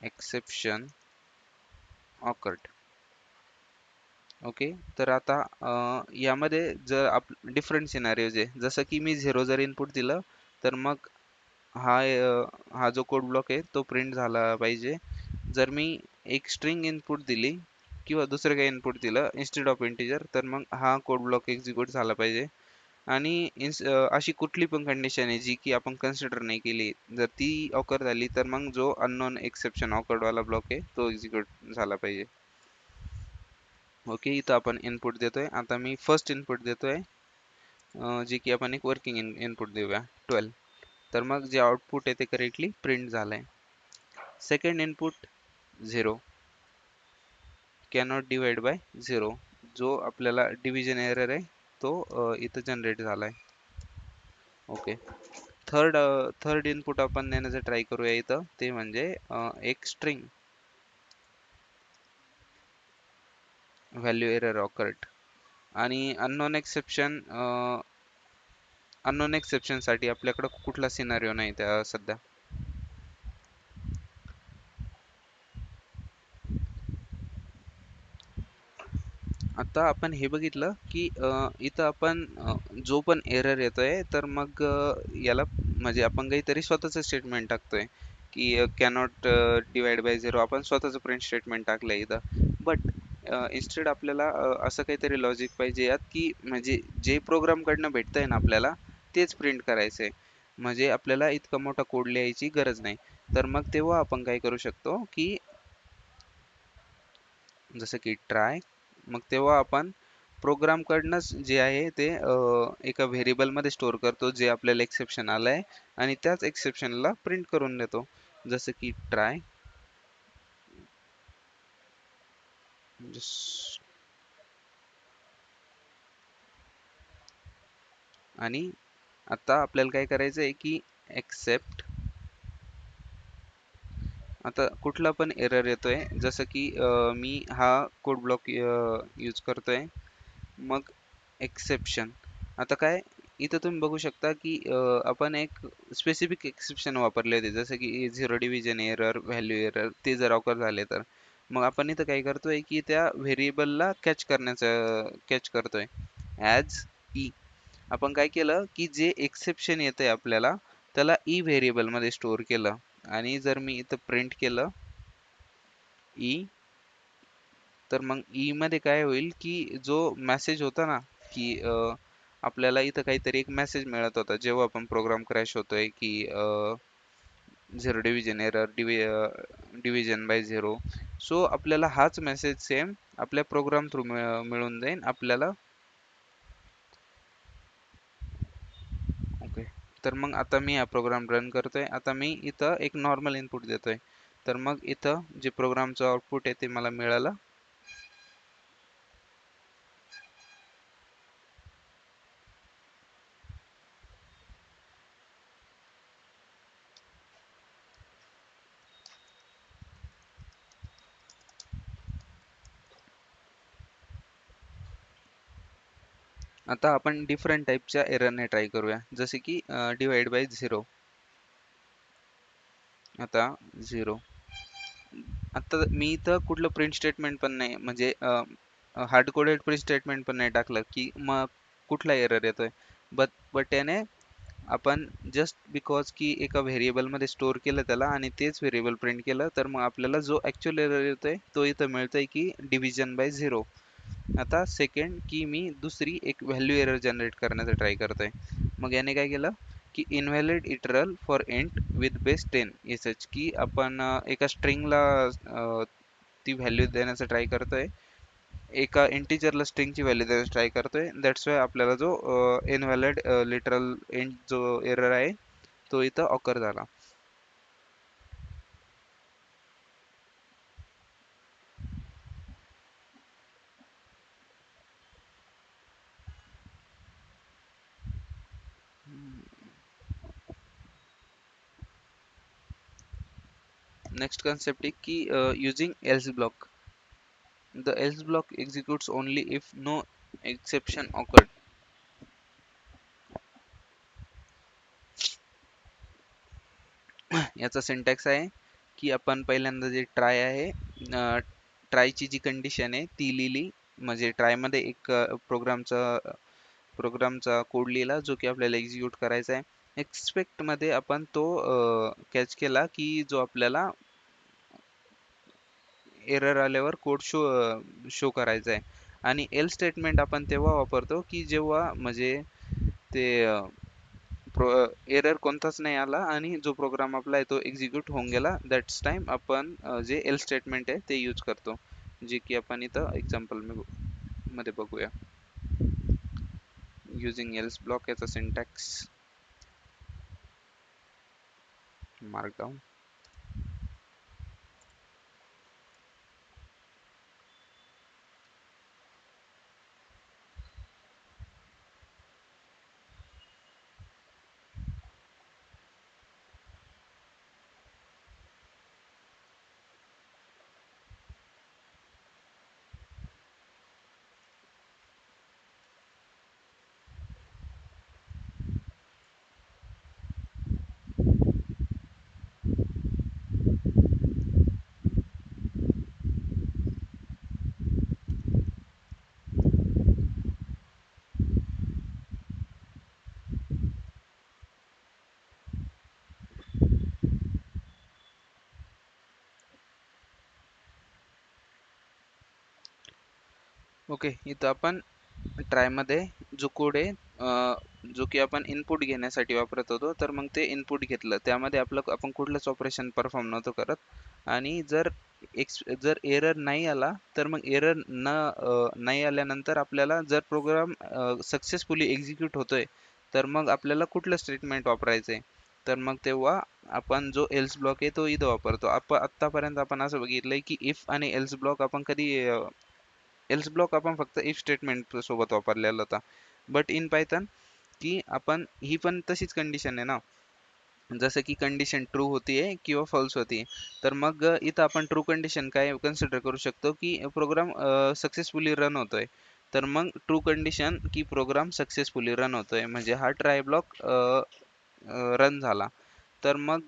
exception awkward. Okay. तर आता यामध्ये जर डिफरंट सिनारिओज आहे, जसं की मी 0 जर इनपुट दिलं तर मग हा जो कोड ब्लॉक आहे तो प्रिंट झाला पाहिजे. जर मी एक स्ट्रिंग इनपुट दिली किंवा दुसरं काही इनपुट दिलं इन्स्टेड ऑफ इंटिजर तर मग हा कोड ब्लॉक एक्झिक्यूट झाला पाहिजे. आणि अशी कुठली पण कंडिशन आहे जी की आपण कन्सिडर नाही केली, जर ती ऑकर झाली तर मग जो अननोन एक्सेप्शन ऑकर्ड वाला ब्लॉक आहे तो एक्झिक्यूट झाला पाहिजे. ओके. इथं आपण इनपुट देतोय. आता मी फर्स्ट इनपुट देतोय, जे की आपण एक वर्किंग इनपुट देऊया 12. तर मग जे आउटपुट आहे ते करेक्टली प्रिंट झालंय. Second input 0 cannot divide by 0, जो आपल्याला डिव्हिजन एरर आहे तो इथं जनरेट झालाय. ओके. थर्ड इनपुट आपण देण्याचा ट्राय करूया इथं, ते म्हणजे एक स्ट्रिंग व्हॅल्यू एरर ऑकर्ड. आणि अननोन एक्सेप्शन साठी आपल्याकडे कुठला सिनारिओ नाही त्या सध्या. आता आपण हे बघितलं की इथं आपण जो पण एरर येतोय तर मग याला म्हणजे आपण काहीतरी स्वतःच स्टेटमेंट टाकतोय की कॅनॉट डिवाइड बाय 0, आपण स्वतःच प्रिंट स्टेटमेंट टाकलंय इथं. बट इन्स्टेड आपल्याला असं काहीतरी लॉजिक पाहिजे यात की म्हणजे जे प्रोग्राम कडनं भेटतंय ना आपल्याला तेच प्रिंट करायचंय, म्हणजे आपल्याला इतका मोठा कोड लिहायची गरज नाही. तर मग तेव्हा आपण काय करू शकतो की जसं की ट्राय, मग तेव्हा आपण प्रोग्राम कडनंच जे आहे ते एका व्हेरिएबल मध्ये स्टोअर करतो जे आपल्याला एक्सेप्शन आलंय आणि त्याच एक्सेप्शनला प्रिंट करून देतो. जसं की ट्राय आणि आता आपल्याला काय करायचं आहे की एक्सेप्ट. आता कुठला पण एरर येतोय, जसं की मी हा कोड ब्लॉक यूज करतोय, मग एक्सेप्शन. आता काय इथं तुम्ही बघू शकता की आपण एक स्पेसिफिक एक्सेप्शन वापरले होते, जसं की zero division error, value error, ते जर ऑकर झाले तर मग आपण इथं काय करतोय की त्या व्हेरिएबलला कॅच करतोय ॲज ई. आपण काय केलं की जे एक्सेप्शन येतंय आपल्याला त्याला ई व्हेरिएबल मध्ये स्टोअर केलं. आणि जर मी इथं प्रिंट केलं ई, तर मग ई मध्ये काय होईल की जो मेसेज होता ना की आपल्याला इथं काहीतरी एक मेसेज मिळत होता जेव्हा आपण प्रोग्राम क्रॅश होतोय की zero division error, division by 0. So आपल्याला हाच मेसेज सेम आपल्या प्रोग्राम थ्रू मिळून जाईल आपल्याला. ओके. तर मग आता मी हा प्रोग्राम रन करतोय. आता मी इथं एक नॉर्मल इनपुट देतोय, तर मग इथं जे प्रोग्रामचं आउटपुट आहे ते मला मिळालं. आता आपण डिफरंट टाईपच्या एररने ट्राय करूया, जसे की डिवाइड बाय 0. आता 0. आता मी इथं कुठलं प्रिंट स्टेटमेंट पण नाही, म्हणजे हार्ड कोडेड प्रिंट स्टेटमेंट पण नाही टाकलं की मग कुठला एरर येतोय. बट याने आपण जस्ट बिकॉज की एका व्हेरिएबल मध्ये स्टोअर केलं त्याला आणि तेच व्हेरिएबल प्रिंट केलं, तर मग आपल्याला जो ऍक्च्युअल एरर येतोय तो इथं मिळतोय की डिव्हिजन बाय 0. आता सेकंड की मी दुसरी एक व्हॅल्यू एरर जनरेट करण्याचा ट्राय करतोय. मग याने काय केलं की इनव्हॅलिड इटरल फॉर एंट विथ बेस 10 एच की आपण एका स्ट्रिंगला ती व्हॅल्यू देण्याचा ट्राय करतोय, एका इंटिजरला स्ट्रिंगची व्हॅल्यू द्यायला ट्राय करतोय. दॅट्स वाय आपल्याला जो इनव्हॅलिड लिटरल एंड जो एरर आहे तो इथं ऑकर झाला. नेक्स्ट कॉन्सेप्ट आहे की using else block. The else block executes only if no exception occurred. याचा सिंटॅक्स आहे की आपण पहिल्यांदा जे ट्राय आहे, ट्रायची जी कंडिशन आहे ती लिहिली, म्हणजे ट्रायमध्ये एक प्रोग्रामचा कोड लिहिला जो की आपल्याला एक्झिक्यूट करायचा आहे. एक्सपेक्टमध्ये आपण तो कॅच केला की जो आपल्याला एरर आल्यावर कोड शो करायचा आहे. आणि एल स्टेटमेंट आपण तेव्हा वापरतो की जेव्हा म्हणजे ते एरर कोणताच नाही आला आणि जो प्रोग्राम आपला आहे तो एक्झिक्यूट होऊन गेला. दॅट्स टाइम आपण जे एल स्टेटमेंट आहे ते यूज करतो, जे की आपण इथं एक्झाम्पल मध्ये बघूया. युजिंग एल्स ब्लॉक याचा सिंटॅक्स मार्कडाऊन. ओके, इथं आपण ट्रायमध्ये जो कोड आहे जो की आपण इनपुट घेण्यासाठी वापरत होतो, तर मग ते इनपुट घेतलं, त्यामध्ये आपण कुठलंच ऑपरेशन परफॉर्म नव्हतं करत. आणि जर एरर नाही आला तर मग एरर नाही आल्यानंतर आपल्याला जर प्रोग्राम सक्सेसफुली एक्झिक्यूट होतोय तर मग आपल्याला कुठलं स्टेटमेंट वापरायचं आहे, तर मग तेव्हा आपण जो एल्स ब्लॉक आहे तो इथं वापरतो. आत्तापर्यंत आपण असं बघितलंय की इफ आणि एल्स ब्लॉक आपण कधी एल्स ब्लॉक आपण फक्त इफ स्टेटमेंट सोबत वापरलेला होता. बट इन पायथन की आपण ही पण तशीच कंडिशन आहे ना, जसं की कंडिशन ट्रू होतीये किंवा फॉल्स होतीये, तर मग इथं आपण ट्रू कंडिशन काय कन्सिडर करू शकतो की प्रोग्राम सक्सेसफुली रन होतोय. तर मग ट्रू कंडिशन की प्रोग्राम सक्सेसफुली रन होतोय म्हणजे हा ट्राय ब्लॉक रन झाला. तर मग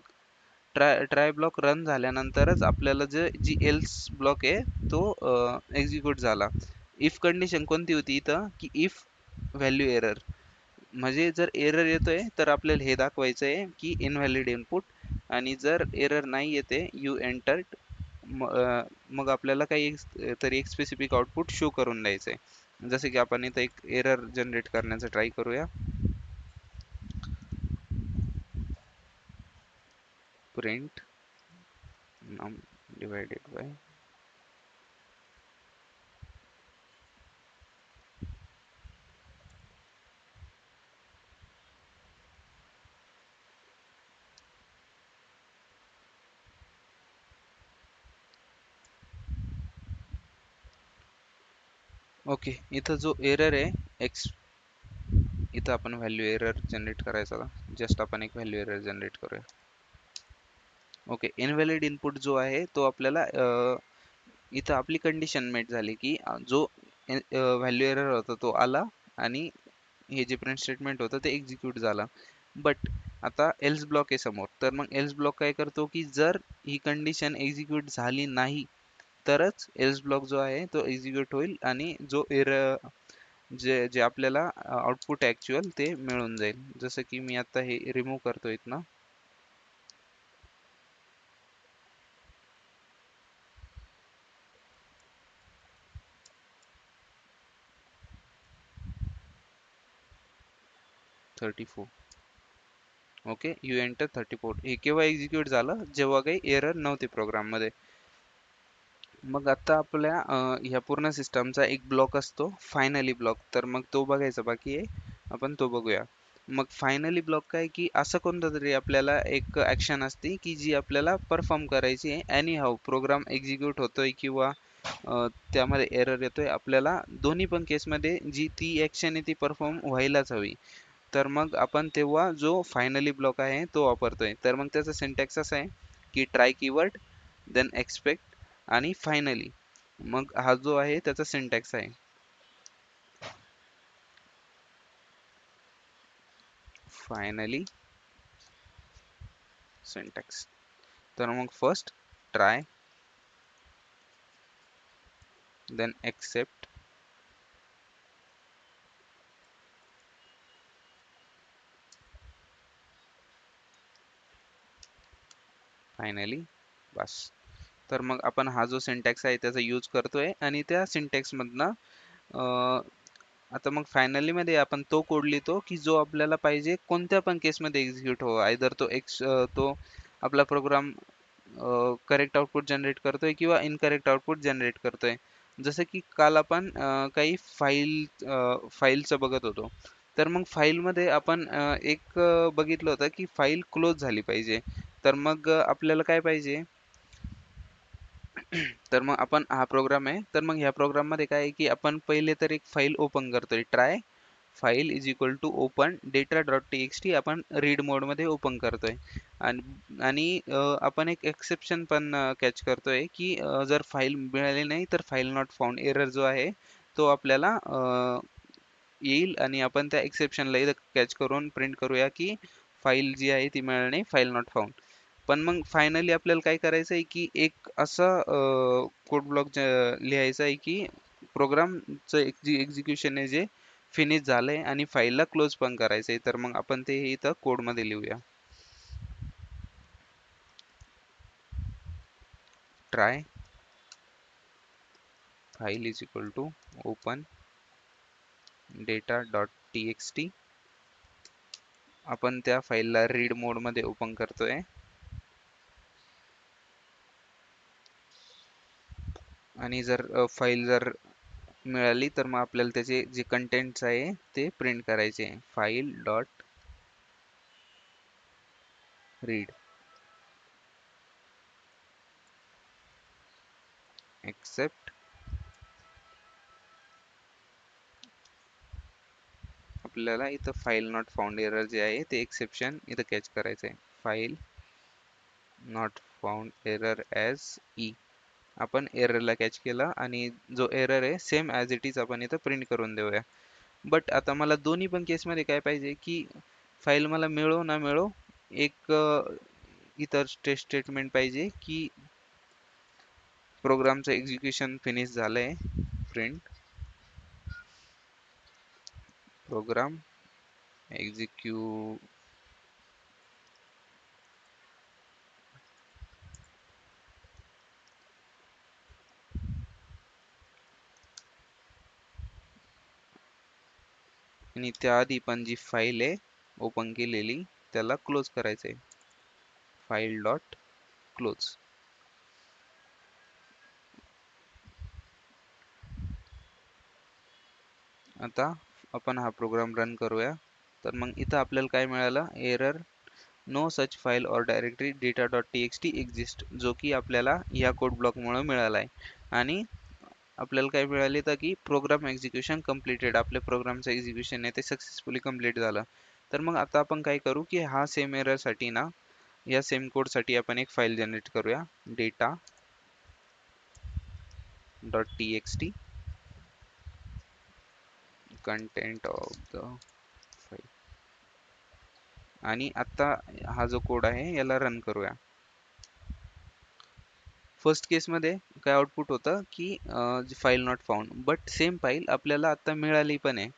ट्राय ब्लॉक रन झाल्यानंतरच आपल्याला जी एल्स ब्लॉक आहे तो एक्झिक्यूट झाला. इफ कंडिशन कोणती होती इथं की इफ व्हॅल्यू एरर, म्हणजे जर एरर येतोय तर आपल्याला हे दाखवायचं आहे की इनव्हॅलिड इनपुट, आणि जर एरर नाही येते यू एंटर्ड, मग आपल्याला काही तरी एक स्पेसिफिक आउटपुट शो करून द्यायचं आहे. जसे की आपण इथं एक एरर जनरेट करण्याचा ट्राय करूया. Print num divided by. Okay, इथं जो एरर आहे इथं आपण व्हॅल्यू एरर जनरेट करायचा का, जस्ट आपण एक व्हॅल्यू एरर जनरेट करूया. ओके, इनव्हॅलिड इनपुट जो आहे तो आपल्याला इथं आपली कंडिशन मेट झाली की जो व्हॅल्यू एरर होता तो आला आणि हे जे प्रिंट स्टेटमेंट होतं ते एक्झिक्यूट झालं. बट आता एल्स ब्लॉक आहे समोर, तर मग एल्स ब्लॉक काय करतो की जर ही कंडिशन एक्झिक्यूट झाली नाही तरच एल्स ब्लॉक जो आहे तो एक्झिक्यूट होईल आणि जो जे जे आपल्याला आउटपुट ॲक्च्युअल ते मिळून जाईल. जसं की मी आता हे रिमूव्ह करतो इथनं. Okay, you enter 34. हे केव्हा एक्झिक्यूट झालं? जेव्हा काही एरर नव्हते प्रोग्राममध्ये. मग आता आपल्या ह्या पूर्ण सिस्टमचा एक ब्लॉक असतो फायनली ब्लॉक, तर मग तो बघायचा बाकी आहे, आपण तो बघूया. मग फायनली ब्लॉक काय की असं कोणतं तरी आपल्याला एक ॲक्शन असते की जी आपल्याला परफॉर्म करायची आहे. एनी हाऊ प्रोग्राम एक्झिक्यूट होतोय किंवा त्यामध्ये एरर येतोय, आपल्याला दोन्ही पण केसमध्ये जी ती ॲक्शन आहे ती परफॉर्म व्हायलाच हवी. तर मग आपण तेव्हा जो फायनली ब्लॉक आहे तो वापरतोय. तर मग त्याचा सिंटॅक्स असा आहे की ट्राय कीवर्ड, देन एक्सपेक्ट आणि फायनली. मग हा जो आहे त्याचा सिंटॅक्स आहे फायनली सिंटॅक्स. तर मग first try, then except, finally, बस. तर मग आपण हा जो सिंटॅक्स आहे त्याचा यूज करतोय आणि त्या सिंटॅक्स मधनं आता मग फायनली मध्ये आपण तो कोड लिहितो की जो आपल्याला पाहिजे कोणत्या पण केसमध्ये एक्झिक्यूट हो. आयदर तो आपला प्रोग्राम करेक्ट आउटपुट जनरेट करतोय किंवा इनकरेक्ट आउटपुट जनरेट करतोय. जसं की काल आपण काही फाईलचं बघत होतो. तर मग फाईलमध्ये आपण एक बघितलं होतं की फाईल क्लोज झाली पाहिजे. तर मग आपल्याला काय पाहिजे? तर मग आपण हा प्रोग्राम आहे, तर मग ह्या प्रोग्राम मध्ये काय आहे की आपण पहिले तर एक फाईल ओपन करतोय. Try file is equal to open data dot T X T आपण रीड मोड मध्ये ओपन करतोय. आणि आपण एक एक्सेप्शन पण कॅच करतोय की जर फाईल मिळाली नाही तर फाईल नॉट फाउंड एरर जो आहे तो आपल्याला येईल आणि आपण त्या एक्सेप्शनला इथं कॅच करून प्रिंट करूया की फाईल जी आहे ती मिळाली नाही, फाईल नॉट फाउंड. पण मग फायनली आपल्याला काय करायचं आहे की एक असा कोड ब्लॉक लिहायचा आहे की प्रोग्रामचं एक्झिक्युशन आहे जे फिनिश झालंय आणि फाईलला क्लोज पण करायचं आहे. तर मग आपण ते इथं कोडमध्ये लिहूया. Try file is equal to open data dot T X T. आपण त्या फाईलला रीड मोडमध्ये ओपन करतोय आणि जर फाईल जर मिळाली तर मग आपल्याला त्याचे जे कंटेंट्स आहे ते प्रिंट करायचे. File dot read except. आपल्याला इथं फाईल नॉट फाउंड एरर जे आहे ते एक्सेप्शन इथं कॅच करायचं आहे. File not found error as E. आपण एररला कॅच केला आणि जो एरर आहे सेम ॲज इट इज आपण इथं प्रिंट करून देऊया. बट आता मला दोन्ही पण केसमध्ये काय पाहिजे की फाईल मला मिळो ना मिळो, एक इतर स्टेटमेंट पाहिजे की प्रोग्रामचं एक्झिक्युशन फिनिश झालंय. प्रिंट प्रोग्राम एक्झिक्यू आणि त्याआधी पण जी फाईल आहे ओपन केलेली त्याला क्लोज करायचं आहे. File dot close. आता आपण हा प्रोग्राम रन करूया. तर मग इथं आपल्याला काय मिळालं? एरर नो सच फाईल और directory data dot T X T exist, जो की आपल्याला या कोड ब्लॉकमुळे मिळाला आहे. आणि आपल्याला काय मिळाले तर की प्रोग्राम एक्झिक्युशन कम्प्लिटेड. आपल्या प्रोग्रामचं एक्झिक्युशन आहे ते सक्सेसफुली कम्प्लीट झालं. तर मग आता आपण काय करू की हा सेम एररसाठी ना या सेम कोडसाठी आपण एक फाईल जनरेट करूया. Data dot T X T content of the file. आणि आता हा जो कोड आहे याला रन करूया. फर्स्ट केसमध्ये काय आउटपुट होतं की file not found, but same file आपल्याला आता मिळाली पण आहे.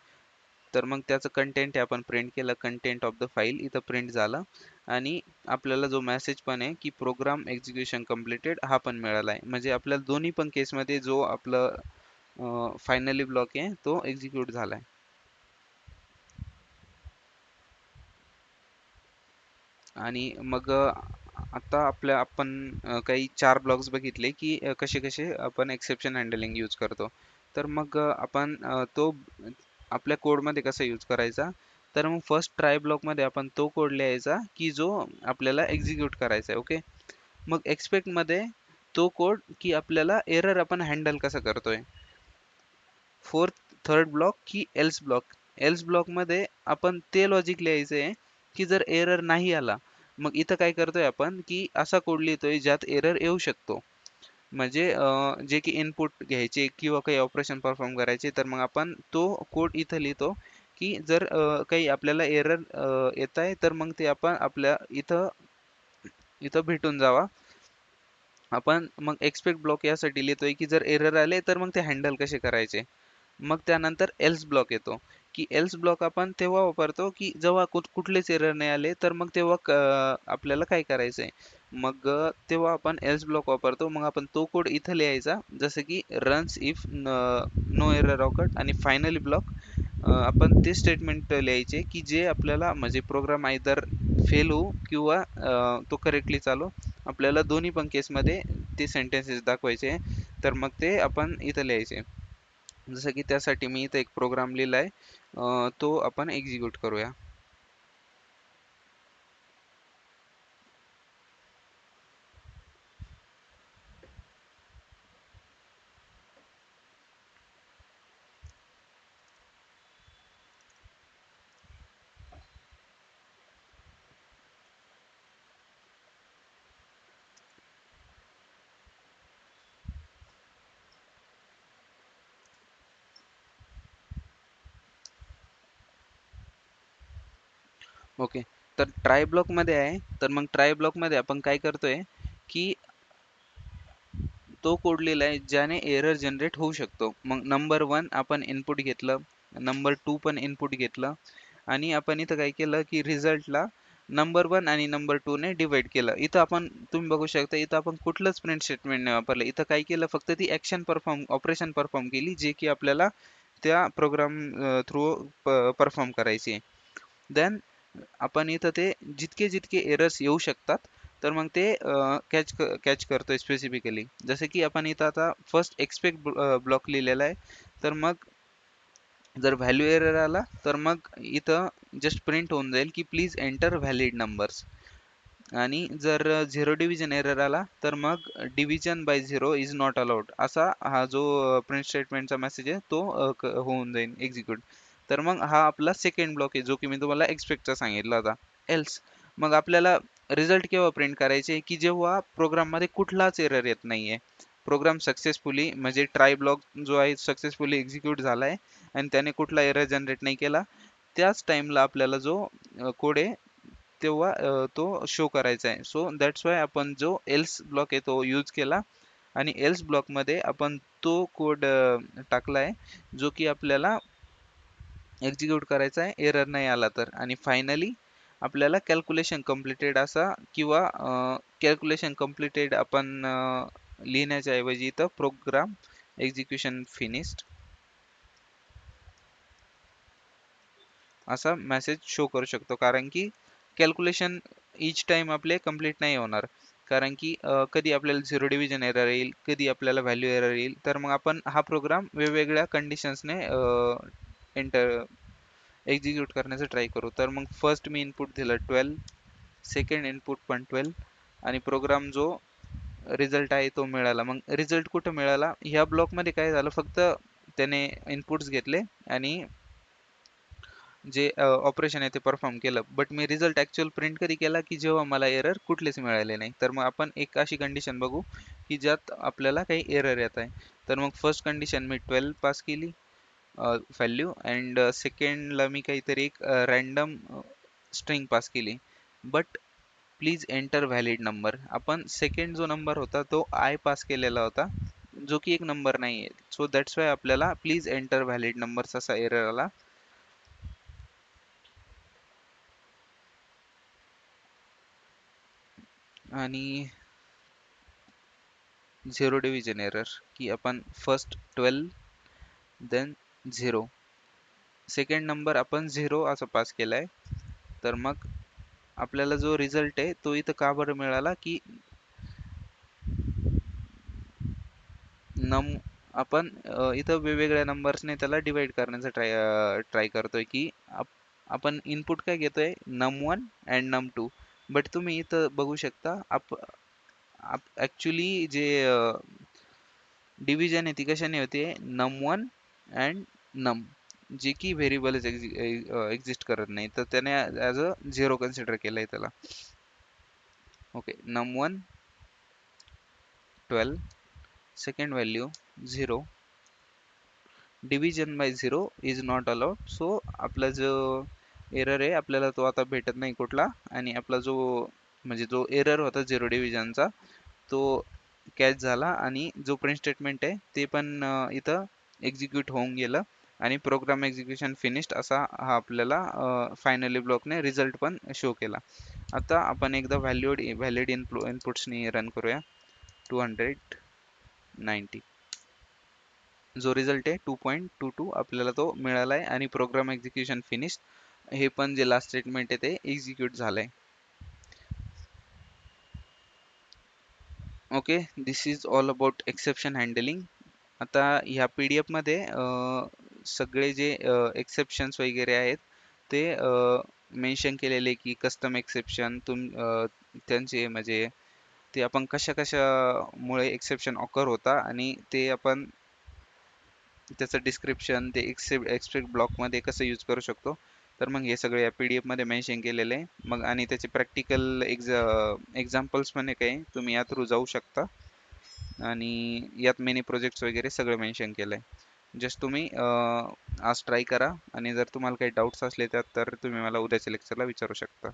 तर मग त्याचं कंटेंट आपण प्रिंट केलं, कंटेंट ऑफ द फाईल इथं प्रिंट झालं आणि आपल्याला जो मेसेज पण आहे की प्रोग्राम एक्झिक्युशन कम्प्लिटेड हा पण मिळाला आहे. म्हणजे आपल्याला दोन्ही पण केसमध्ये जो आपलं फायनली ब्लॉक आहे तो एक्झिक्यूट झाला आहे. आणि मग आता आपण काही 4 ब्लॉक्स बघितले की कसे कसे आपण एक्सेप्शन हँडलिंग यूज करतो. तर मग आपण तो आपल्या कोडमध्ये कसा यूज करायचा. तर मग फर्स्ट ट्राय ब्लॉकमध्ये आपण तो कोड लिहायचा की जो आपल्याला एक्झिक्यूट करायचा आहे. ओके. मग एक्सपेक्टमध्ये तो कोड की आपल्याला एरर आपण हँडल कसा करतोय. फोर्थ थर्ड ब्लॉक की एल्स ब्लॉक. एल्स ब्लॉकमध्ये आपण ते लॉजिक लिहायचं आहे की जर एरर नाही आला, मग इथं काय करतोय आपण की असा कोड लिहितोय ज्यात एरर येऊ शकतो. म्हणजे जे की इनपुट घ्यायचे किंवा काही ऑपरेशन परफॉर्म करायचे, तर मग आपण तो कोड इथं लिहितो की जर काही आपल्याला एरर येत आहे तर मग ते आपण आपल्या इथं इथं भेटून जावा. आपण मग एक्सपेक्ट ब्लॉक यासाठी लिहितोय की जर एरर आले तर मग ते हँडल कसे करायचे. मग त्यानंतर एल्स ब्लॉक येतो की एल्स ब्लॉक आपण तेव्हा वापरतो की जेव्हा कुठलेच एरर नाही आले, तर मग तेव्हा आपल्याला काय करायचंय. मग तेव्हा आपण एल्स ब्लॉक वापरतो. मग आपण तो कोड इथं लिहायचा जसं की runs if no error occurred, आणि फायनली ब्लॉक आपण ते स्टेटमेंट लिहायचे की जे आपल्याला म्हणजे प्रोग्राम आयदर फेल होऊ किंवा तो करेक्टली चालू. आपल्याला दोन्ही पण केसमध्ये ते सेंटेन्सेस दाखवायचे. तर मग ते आपण इथं लिहायचे. जसं की त्यासाठी मी इथं एक प्रोग्राम लिहिलाय, तो आपण एक्झिक्यूट करूया. ओके. तर ट्राय ब्लॉक मध्ये आहे. तर मग ट्राय ब्लॉक मध्ये आपण काय करतोय की तो कोड लिहिलाय ज्याने एरर जनरेट होऊ शकतो. मग नंबर 1 आपण इनपुट घेतलं, नंबर 2 पण इनपुट घेतलं, आणि आपण इथं काय केलं की रिझल्टला नंबर 1 आणि नंबर 2 ने डिवाइड केलं. इथं आपण तुम्ही बघू शकता इथं आपण कुठलंच प्रिंट स्टेटमेंट नाही वापरलं. इथं काय केलं, फक्त ती ऍक्शन परफॉर्म ऑपरेशन परफॉर्म केली जे की आपल्याला त्या प्रोग्राम थ्रू परफॉर्म करायची आहे. देन आपण इथं ते जितके जितके एरर्स येऊ शकतात, तर मग ते कॅच करतोय स्पेसिफिकली. जसे की आपण इथं आता फर्स्ट एक्सपेक्ट ब्लॉक लिहिलेला आहे. तर मग जर व्हॅल्यू एरर आला तर मग इथं जस्ट प्रिंट होऊन जाईल की प्लीज एंटर व्हॅलिड नंबर्स. आणि जर झिरो डिव्हिजन एरर आला तर मग division by zero is not allowed असा हा जो प्रिंट स्टेटमेंटचा मेसेज आहे तो होऊन जाईल एक्झिक्यूट. तर मग हा आपला सेकंड ब्लॉक आहे जो की मी तुम्हाला एक्सपेक्टचा सांगितला होता. एल्स मग आपल्याला रिझल्ट केव्हा प्रिंट करायचे की जेव्हा प्रोग्राममध्ये कुठलाच एरर येत नाहीये. प्रोग्राम सक्सेसफुली म्हणजे ट्राय ब्लॉक जो आहे सक्सेसफुली एक्झिक्यूट झालाय आणि त्याने कुठला एरर जनरेट नाही केला, त्याच टाइमला आपल्याला जो कोड आहे तेव्हा तो शो करायचा आहे. सो दॅट्स वाय आपण जो एल्स ब्लॉक आहे तो यूज केला, आणि एल्स ब्लॉकमध्ये आपण तो कोड टाकलाय जो की आपल्याला एक्झिक्यूट करायचा आहे एरर नाही आला तर. आणि फायनली आपल्याला कॅल्क्युलेशन कम्प्लिटेड असा किंवा कॅल्क्युलेशन कम्प्लिटेड आपण लिहिण्याच्या ऐवजी इथं प्रोग्राम एक्झिक्युशन फिनिश्ड असा मेसेज शो करू शकतो. कारण की कॅल्क्युलेशन इच टाइम आपले कंप्लीट नाही होणार. कारण की कधी आपल्याला झिरो डिव्हिजन एरर येईल, कधी आपल्याला व्हॅल्यू एरर येईल. तर मग आपण हा प्रोग्राम वेगवेगळ्या कंडिशन्सने एंटर एक्झिक्यूट करण्याचा ट्राय करू. तर मग फर्स्ट मी इनपुट दिलं 12, सेकंड इनपुट पण 12, आणि प्रोग्राम जो रिझल्ट आहे तो मिळाला. मग रिझल्ट कुठं मिळाला, ह्या ब्लॉकमध्ये काय झालं, फक्त त्याने इनपुट्स घेतले आणि जे ऑपरेशन आहे ते परफॉर्म केलं. But me result actual print कधी केला की जेव्हा मला एरर कुठलेच मिळाले नाही. तर मग आपण एक अशी कंडिशन बघू की ज्यात आपल्याला काही एरर येत आहे. तर मग फर्स्ट कंडिशन मी 12 पास केली व्हॅल्यू, अँड सेकंडला मी काहीतरी एक रँडम स्ट्रिंग पास केली. But please enter valid number. आपण सेकंड जो नंबर होता तो आय पास केलेला होता, जो की एक नंबर नाही आहे. सो दॅट्स वाय आपल्याला प्लीज एंटर व्हॅलिड नंबर्स असा एरर आला. आणि झिरो डिव्हिजन एरर, की आपण फर्स्ट 12 देन 0, सेकंड नंबर आपण 0 असं पास केलाय. तर मग आपल्याला जो रिझल्ट आहे तो इथं का बरं मिळाला, की नम आपण इथं वेगवेगळ्या नंबर्सने त्याला डिवाइड करण्याचा ट्राय करतोय, की आपण इनपुट काय घेतोय, num1 अँड num2. बट तुम्ही इथं बघू शकता ऍक्च्युली जे डिव्हिजन आहे ती कशाने होते, num1 अँड num, जे की व्हेरिएबलच एक्झिस्ट करत नाही, तर त्याने ॲज अ 0 कन्सिडर केलंय त्याला. Okay, num1 12, second value 0, division by 0 is not allowed. So आपला जो एरर आहे आपल्याला तो आता भेटत नाही कुठला, आणि आपला जो म्हणजे जो एरर होता 0 डिव्हिजनचा तो कॅच झाला, आणि जो प्रिंट स्टेटमेंट आहे ते पण इथं एक्झिक्यूट होऊन गेलं, आणि प्रोग्राम एक्झिक्युशन फिनिश्ड असा हा आपल्याला फायनली ब्लॉकने रिझल्ट पण शो केला. आता आपण एकदा व्हॅलिड इनपुट्सनी रन करूया. 290, जो रिझल्ट आहे 2.22 आपल्याला तो मिळाला आहे, आणि प्रोग्राम एक्झिक्युशन फिनिश हे पण जे लास्ट स्टेटमेंट आहे ते एक्झिक्यूट झालंय. Okay, this is all about exception handling. आता ह्या PDF मध्ये सगळे जे एक्सेप्शन्स वगैरे आहेत ते मेन्शन केलेले, की कस्टम एक्सेप्शन त्यांचे म्हणजे ते आपण कशा कशामुळे एक्सेप्शन ऑकर होता, आणि ते आपण त्याचं डिस्क्रिप्शन ते एक्सपेक्ट ब्लॉकमध्ये कसं यूज करू शकतो. तर मग हे सगळे या PDF मध्ये मेन्शन केलेलं आहे. मग आणि त्याचे प्रॅक्टिकल एक्झाम्पल्स पण काही तुम्ही या थ्रू जाऊ शकता, आणि यात मिनी प्रोजेक्ट्स वगैरे सगळं मेन्शन केलं आहे. जस्ट तुम्ही आज ट्राय करा, आणि जर तुम्हाला काही डाऊट्स असले त्यात तर तुम्ही मला उद्याच्या लेक्चरला विचारू शकता.